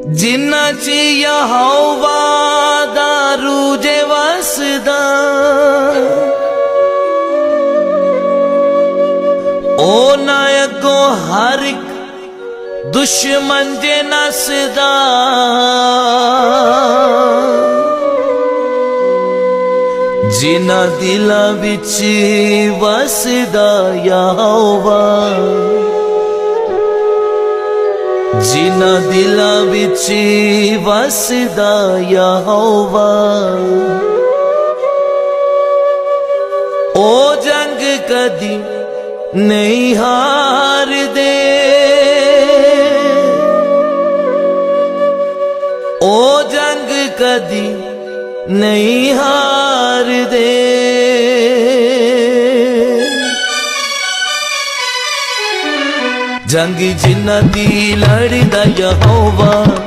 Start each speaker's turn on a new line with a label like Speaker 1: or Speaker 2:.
Speaker 1: जिन्ना च यहोवा दा रूज वसदा ओ ना अगो हर एक दुश्मन जे नसदा जिन्ना दिला विच वसदा यहोवा जिन्ना दिला विच वसदा यहोवा ओ जंग कदी नहीं हार दे ओ जंग कदी नहीं हार दे जंग जिन्ना दी लड़दा यहोवा